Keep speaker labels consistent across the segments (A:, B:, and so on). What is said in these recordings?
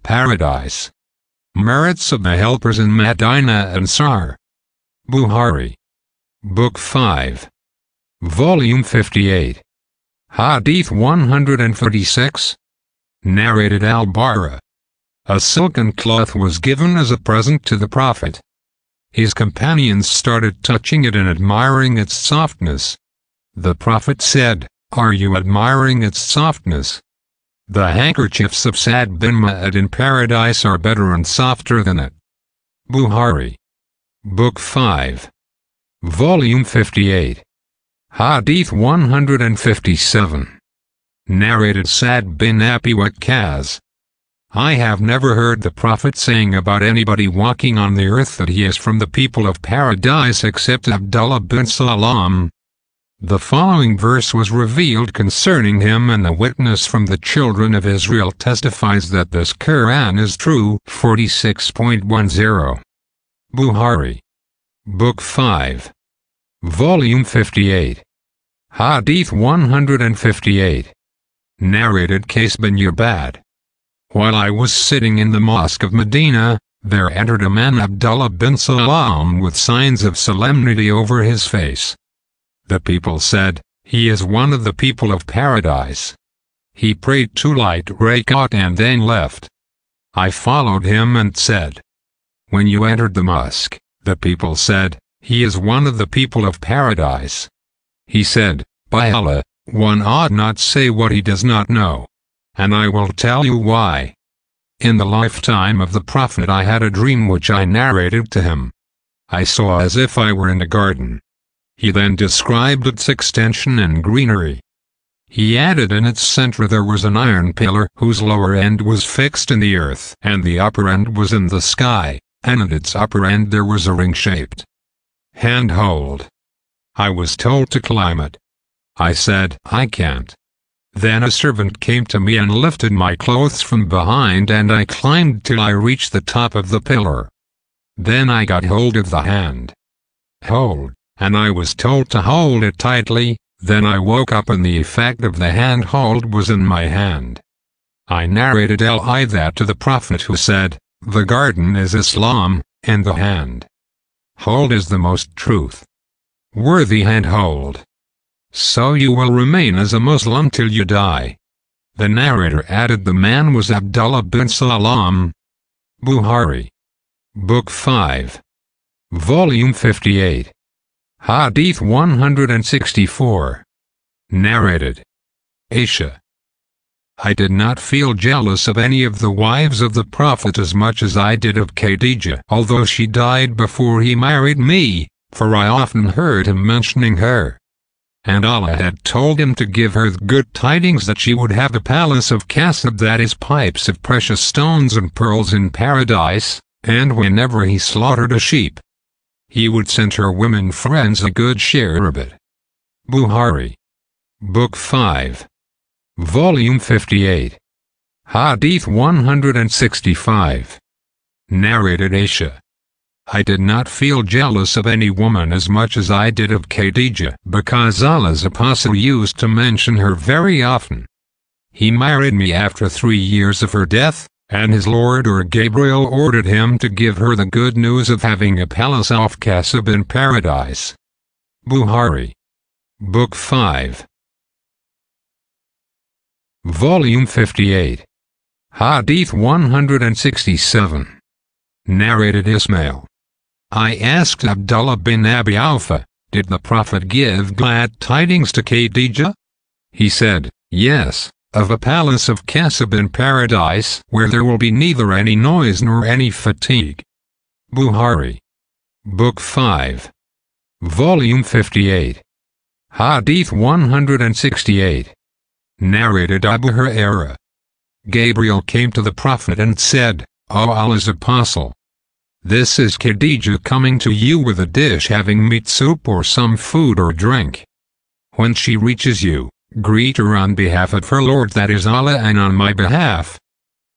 A: Paradise. Merits of the helpers in Madinah and Ansaar. Bukhari. Book 5. Volume 58. Hadith 136. Narrated Al-Bara. A silken cloth was given as a present to the Prophet. His companions started touching it and admiring its softness. The Prophet said, "Are you admiring its softness? The handkerchiefs of Sa'd bin Mu'adh in paradise are better and softer than it." Bukhari. Book 5. Volume 58. Hadith 157. Narrated Sa'd bin Abi Waqqas. I have never heard the Prophet saying about anybody walking on the earth that he is from the people of paradise except Abdullah bin Salam. The following verse was revealed concerning him, and the witness from the children of Israel testifies that this Quran is true. 46.10. Bukhari. Book 5. Volume 58. Hadith 158. Narrated Qais bin Yabad. While I was sitting in the mosque of Medina, there entered a man Abdullah bin Salam with signs of solemnity over his face. The people said, "He is one of the people of paradise." He prayed 2 light rakat and then left. I followed him and said, "When you entered the mosque, the people said, 'He is one of the people of paradise.'" He said, "By Allah, one ought not say what he does not know. And I will tell you why. In the lifetime of the Prophet I had a dream which I narrated to him. I saw as if I were in a garden. He then described its extension and greenery. He added in its center there was an iron pillar whose lower end was fixed in the earth and the upper end was in the sky, and at its upper end there was a ring-shaped handhold. I was told to climb it. I said, "I can't." Then a servant came to me and lifted my clothes from behind, and I climbed till I reached the top of the pillar. Then I got hold of the handhold, and I was told to hold it tightly. Then I woke up and the effect of the handhold was in my hand. I narrated that to the Prophet, who said, "The garden is Islam, and the handhold is the most truth-worthy handhold. So you will remain as a Muslim till you die." The narrator added the man was Abdullah bin Salam. Bukhari. Book 5. Volume 58. Hadith 164. Narrated Aisha. I did not feel jealous of any of the wives of the Prophet as much as I did of Khadijah, although she died before he married me, for I often heard him mentioning her. And Allah had told him to give her the good tidings that she would have the palace of Kasab, that is, pipes of precious stones and pearls in paradise, and whenever he slaughtered a sheep, he would send her women friends a good share of it. Bukhari. Book 5. Volume 58. Hadith 165. Narrated Aisha. I did not feel jealous of any woman as much as I did of Khadijah, because Allah's apostle used to mention her very often. He married me after 3 years of her death, and his Lord or Gabriel ordered him to give her the good news of having a palace of Kasab in paradise. Bukhari. Book 5. Volume 58. Hadith 167. Narrated Ismail. I asked Abdullah bin Abi Awfa, "Did the Prophet give glad tidings to Khadijah?" He said, "Yes, of a palace of Kasab in paradise, where there will be neither any noise nor any fatigue." Bukhari. Book 5. Volume 58. Hadith 168. Narrated Abu Hurairah. Gabriel came to the Prophet and said, "O Allah's apostle, this is Khadijah coming to you with a dish having meat soup or some food or drink. When she reaches you, greet her on behalf of her Lord, that is Allah, and on my behalf,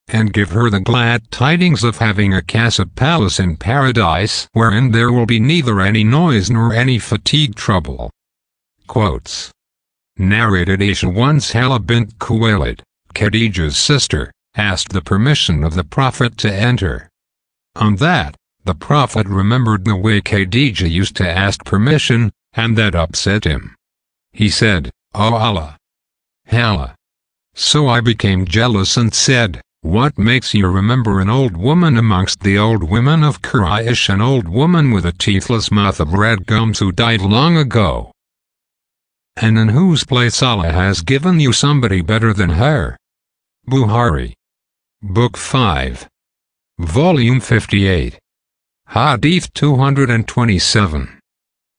A: and give her the glad tidings of having a Kasab palace in paradise, wherein there will be neither any noise nor any fatigue trouble." Quotes. Narrated Aisha, once Hala bint Khuwailid, Khadijah's sister, asked the permission of the Prophet to enter. On that, the Prophet remembered the way Khadija used to ask permission, and that upset him. He said, "Oh Allah! Allah!" So I became jealous and said, "What makes you remember an old woman amongst the old women of Quraysh, an old woman with a teethless mouth of red gums who died long ago? And in whose place Allah has given you somebody better than her?" Bukhari. Book 5. Volume 58. Hadith 227.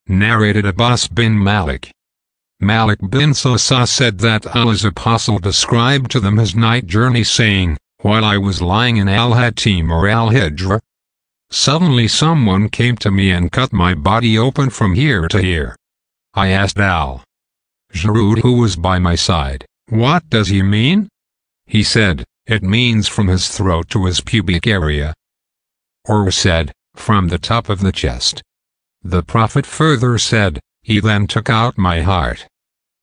A: Narrated Abbas bin Malik. Malik bin Sa'sa said that Allah's apostle described to them his night journey, saying, "While I was lying in Al-Hatim or Al-Hijra, suddenly someone came to me and cut my body open from here to here. I asked Al-Jarud, who was by my side, 'What does he mean?' He said, 'It means from his throat to his pubic area,' or said, 'from the top of the chest.' The Prophet further said, 'He then took out my heart.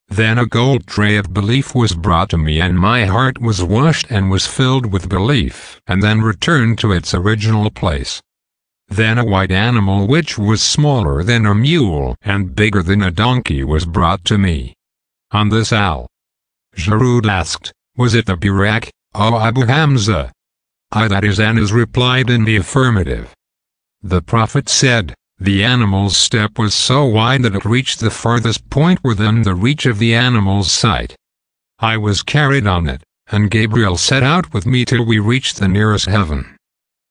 A: Then a gold tray of belief was brought to me, and my heart was washed and was filled with belief, and then returned to its original place. Then a white animal which was smaller than a mule and bigger than a donkey was brought to me.' On this Al-Jarud asked, 'Was it the Burak, O Abu Hamza?' That is, Anas replied in the affirmative. The Prophet said, 'The animal's step was so wide that it reached the farthest point within the reach of the animal's sight. I was carried on it, and Gabriel set out with me till we reached the nearest heaven.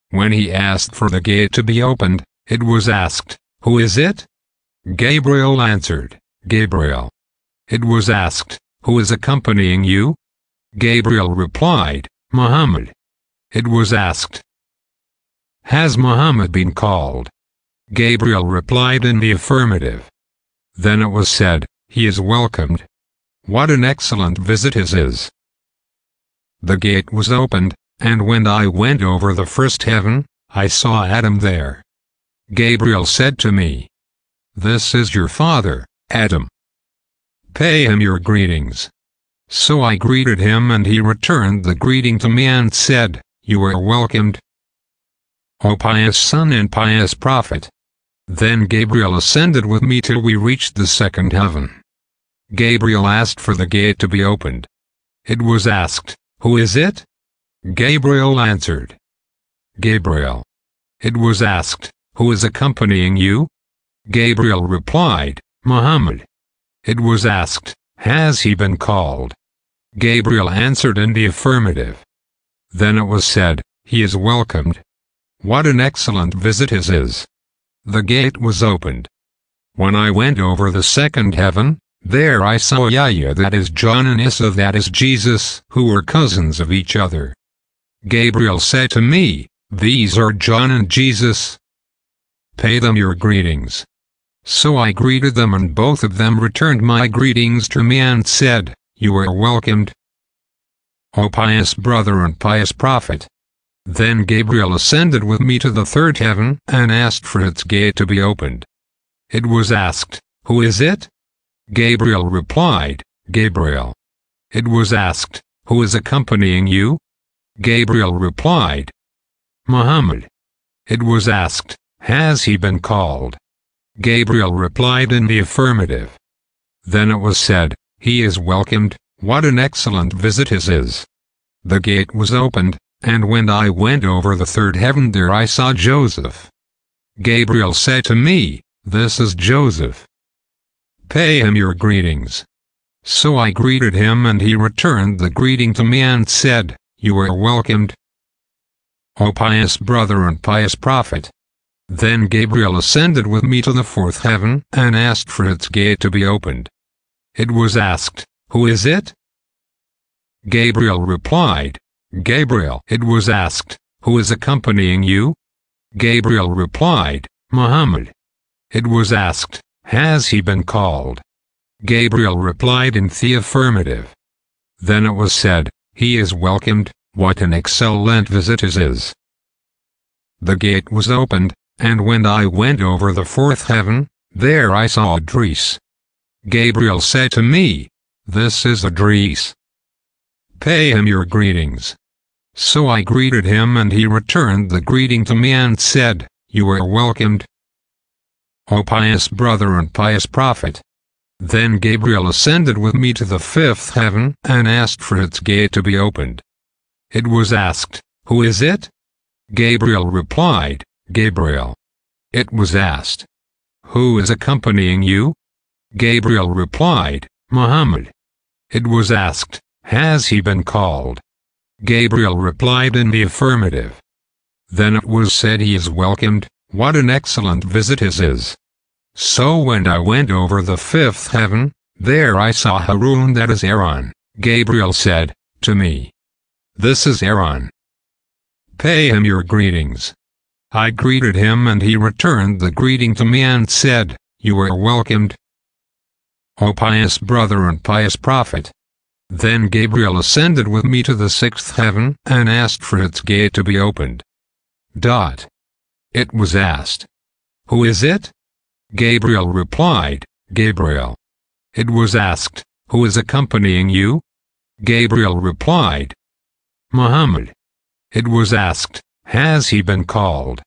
A: When he asked for the gate to be opened, it was asked, "Who is it?" Gabriel answered, "Gabriel." It was asked, "Who is accompanying you?" Gabriel replied, "Muhammad." It was asked, "Has Muhammad been called?" Gabriel replied in the affirmative. Then it was said, "He is welcomed. What an excellent visit his is." The gate was opened, and when I went over the first heaven, I saw Adam there. Gabriel said to me, "This is your father, Adam. Pay him your greetings." So I greeted him, and he returned the greeting to me and said, "You are welcomed, O pious son and pious prophet." Then Gabriel ascended with me till we reached the second heaven. Gabriel asked for the gate to be opened. It was asked, "Who is it?" Gabriel answered, "Gabriel." It was asked, "Who is accompanying you?" Gabriel replied, "Muhammad." It was asked, "Has he been called?" Gabriel answered in the affirmative. Then it was said, "He is welcomed. What an excellent visit his is." The gate was opened. When I went over the second heaven, there I saw Yahya, that is John, and Isa, that is Jesus, who were cousins of each other. Gabriel said to me, "These are John and Jesus. Pay them your greetings." So I greeted them, and both of them returned my greetings to me and said, "You are welcomed, O pious brother and pious prophet." Then Gabriel ascended with me to the third heaven and asked for its gate to be opened. It was asked, "Who is it?" Gabriel replied, "Gabriel." It was asked, "Who is accompanying you?" Gabriel replied, "Muhammad." It was asked, "Has he been called?" Gabriel replied in the affirmative. Then it was said, "He is welcomed. What an excellent visit his is." The gate was opened, and when I went over the third heaven, there I saw Joseph. Gabriel said to me, "This is Joseph. Pay him your greetings." So I greeted him, and he returned the greeting to me and said, "You are welcomed, O pious brother and pious prophet." Then Gabriel ascended with me to the fourth heaven and asked for its gate to be opened. It was asked, "Who is it?" Gabriel replied, "Gabriel." It was asked, "Who is accompanying you?" Gabriel replied, "Muhammad." It was asked, "Has he been called?" Gabriel replied in the affirmative. Then it was said, "He is welcomed. What an excellent visit his is." The gate was opened, and when I went over the fourth heaven, there I saw Idris. Gabriel said to me, "This is Idris. Pay him your greetings." So I greeted him and he returned the greeting to me and said, "You are welcomed, O pious brother and pious prophet." Then Gabriel ascended with me to the fifth heaven and asked for its gate to be opened. It was asked, "Who is it?" Gabriel replied, "Gabriel." It was asked, "Who is accompanying you?" Gabriel replied, "Muhammad." It was asked, "Has he been called?" Gabriel replied in the affirmative. Then it was said, "He is welcomed, what an excellent visit his is." So when I went over the fifth heaven, there I saw Harun, that is Aaron. Gabriel said to me, "This is Aaron. Pay him your greetings." I greeted him and he returned the greeting to me and said, "You are welcomed, O pious brother and pious prophet." Then Gabriel ascended with me to the sixth heaven and asked for its gate to be opened. It was asked, "Who is it?" Gabriel replied, "Gabriel." It was asked, "Who is accompanying you?" Gabriel replied, "Muhammad." It was asked, "Has he been called?"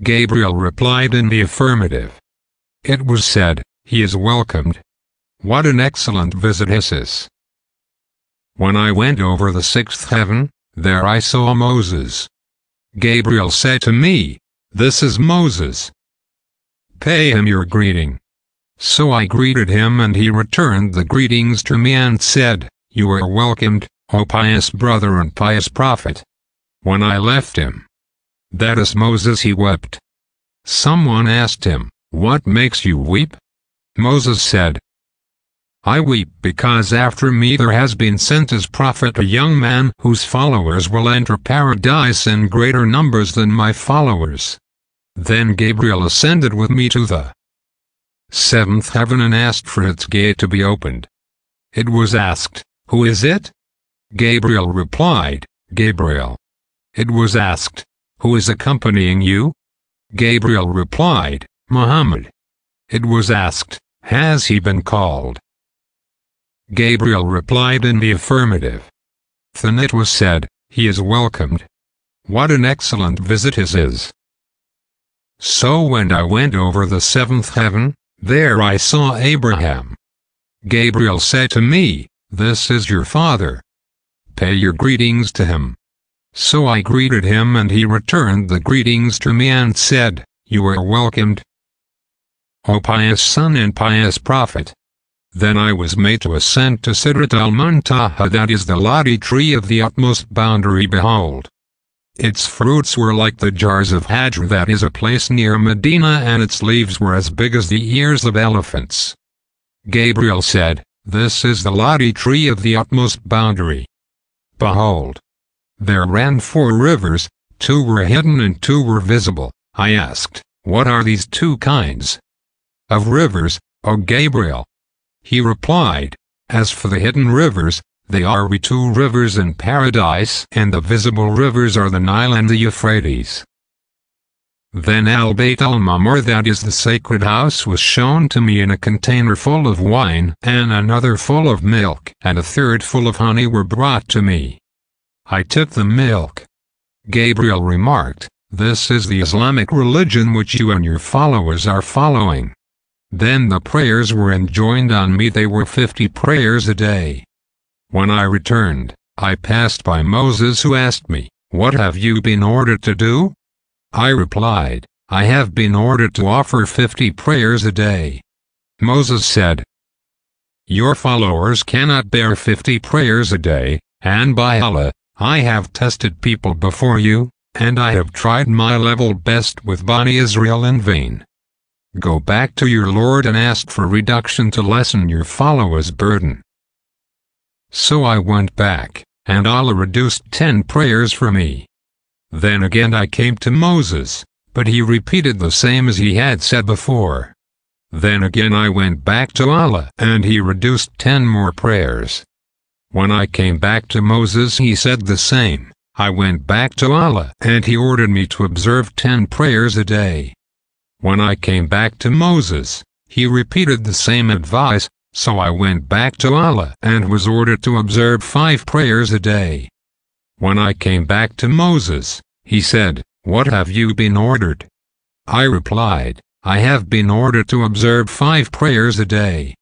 A: Gabriel replied in the affirmative. It was said, "He is welcomed. What an excellent visit his is." When I went over the sixth heaven, there I saw Moses. Gabriel said to me, "This is Moses. Pay him your greeting." So I greeted him and he returned the greetings to me and said, "You are welcomed, O pious brother and pious prophet." When I left him, that is Moses, he wept. Someone asked him, "What makes you weep?" Moses said, "I weep because after me there has been sent as prophet a young man whose followers will enter paradise in greater numbers than my followers." Then Gabriel ascended with me to the seventh heaven and asked for its gate to be opened. It was asked, "Who is it?" Gabriel replied, "Gabriel." It was asked, "Who is accompanying you?" Gabriel replied, "Muhammad." It was asked, "Has he been called?" Gabriel replied in the affirmative. Then it was said, "He is welcomed. What an excellent visit his is." So when I went over the seventh heaven, there I saw Abraham. Gabriel said to me, "This is your father. Pay your greetings to him." So I greeted him and he returned the greetings to me and said, "You are welcomed, O pious son and pious prophet." Then I was made to ascend to Sidrat al-Muntaha, that is the lofty tree of the utmost boundary. Behold, its fruits were like the jars of Hajr, that is a place near Medina, and its leaves were as big as the ears of elephants. Gabriel said, "This is the lofty tree of the utmost boundary. Behold, there ran 4 rivers, 2 were hidden and 2 were visible." I asked, "What are these 2 kinds of rivers, O Gabriel?" He replied, "As for the hidden rivers, they are 2 rivers in paradise, and the visible rivers are the Nile and the Euphrates." Then al-Bayt al-Mamur, that is the sacred house, was shown to me in a container full of wine, and another full of milk, and a third full of honey were brought to me. I took the milk. Gabriel remarked, "This is the Islamic religion which you and your followers are following." Then the prayers were enjoined on me. They were 50 prayers a day. When I returned, I passed by Moses, who asked me, "What have you been ordered to do?" I replied, "I have been ordered to offer 50 prayers a day." Moses said, "Your followers cannot bear 50 prayers a day, and by Allah, I have tested people before you, and I have tried my level best with Bani Israel in vain. Go back to your Lord and ask for reduction to lessen your followers' burden." So I went back, and Allah reduced 10 prayers for me. Then again I came to Moses, but he repeated the same as he had said before. Then again I went back to Allah, and he reduced 10 more prayers. When I came back to Moses, he said the same. I went back to Allah, and he ordered me to observe 10 prayers a day. When I came back to Moses, he repeated the same advice, so I went back to Allah and was ordered to observe 5 prayers a day. When I came back to Moses, he said, "What have you been ordered?" I replied, "I have been ordered to observe 5 prayers a day."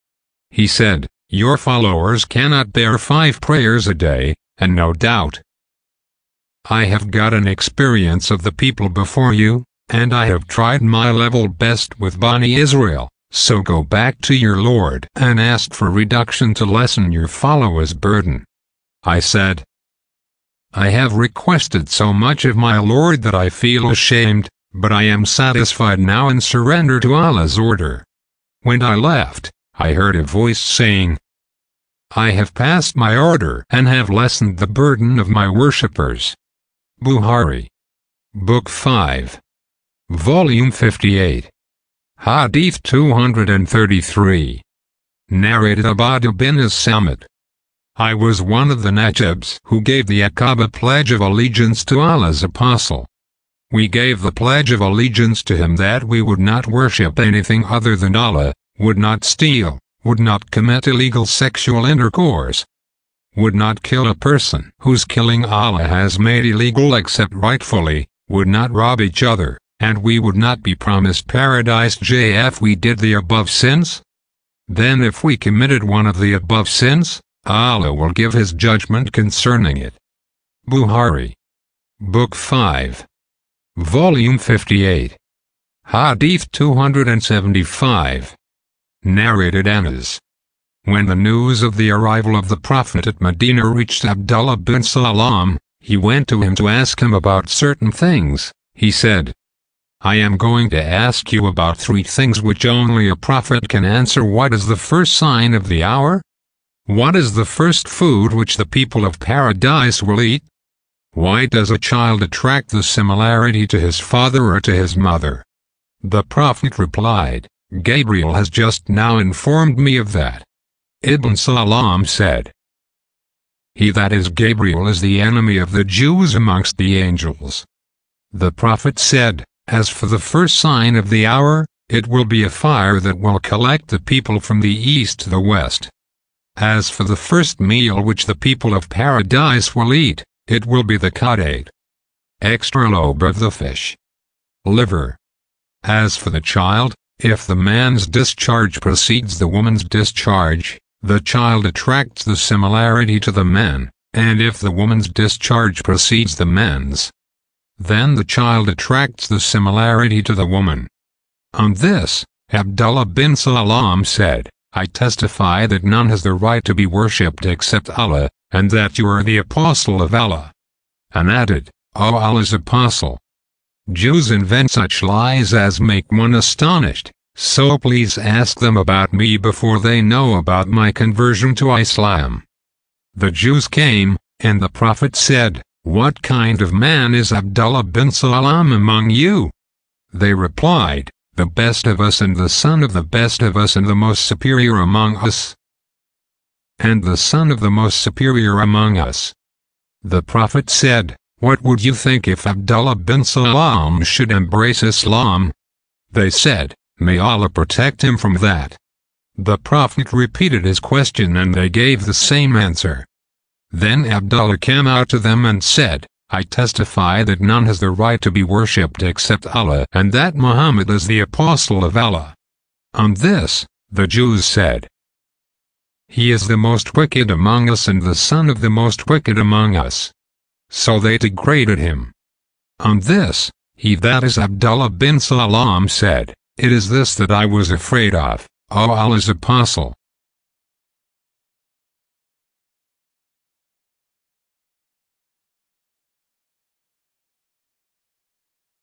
A: He said, "Your followers cannot bear 5 prayers a day, and no doubt I have got an experience of the people before you, and I have tried my level best with Bani Israel, so go back to your Lord and ask for reduction to lessen your followers' burden." I said, "I have requested so much of my Lord that I feel ashamed, but I am satisfied now and surrender to Allah's order." When I left, I heard a voice saying, "I have passed my order and have lessened the burden of my worshippers." Bukhari. Book 5. Volume 58. Hadith 233. Narrated Abad bin As-Samit. I was one of the Najibs who gave the Aqaba pledge of allegiance to Allah's apostle. We gave the pledge of allegiance to him that we would not worship anything other than Allah, would not steal, would not commit illegal sexual intercourse, would not kill a person whose killing Allah has made illegal except rightfully, would not rob each other, and we would not be promised paradise if we did the above sins. Then if we committed one of the above sins, Allah will give his judgment concerning it. Bukhari. Book 5. Volume 58. Hadith 275. Narrated Anas. When the news of the arrival of the Prophet at Medina reached Abdullah bin Salam, he went to him to ask him about certain things. He said, "I am going to ask you about 3 things which only a prophet can answer. What is the first sign of the hour? What is the first food which the people of paradise will eat? Why does a child attract the similarity to his father or to his mother?" The Prophet replied, "Gabriel has just now informed me of that." Ibn Salam said, "He, that is Gabriel, is the enemy of the Jews amongst the angels." The Prophet said, "As for the first sign of the hour, it will be a fire that will collect the people from the east to the west. As for the first meal which the people of paradise will eat, it will be the qadate, extra lobe of the fish, liver. As for the child, if the man's discharge precedes the woman's discharge, the child attracts the similarity to the man, and if the woman's discharge precedes the man's, then the child attracts the similarity to the woman." On this, Abdullah bin Salam said, "I testify that none has the right to be worshipped except Allah, and that you are the apostle of Allah." And added, "O Allah's apostle, Jews invent such lies as make one astonished, so please ask them about me before they know about my conversion to Islam." The Jews came, and the Prophet said, "What kind of man is Abdullah bin Salam among you?" They replied, "The best of us and the son of the best of us and the most superior among us, and the son of the most superior among us." The Prophet said, "What would you think if Abdullah bin Salam should embrace Islam?" They said, "May Allah protect him from that." The Prophet repeated his question and they gave the same answer. Then Abdullah came out to them and said, "I testify that none has the right to be worshipped except Allah, and that Muhammad is the apostle of Allah." On this, the Jews said, "He is the most wicked among us and the son of the most wicked among us." So they degraded him. On this, he, that is Abdullah bin Salam, said, "It is this that I was afraid of, O Allah's apostle.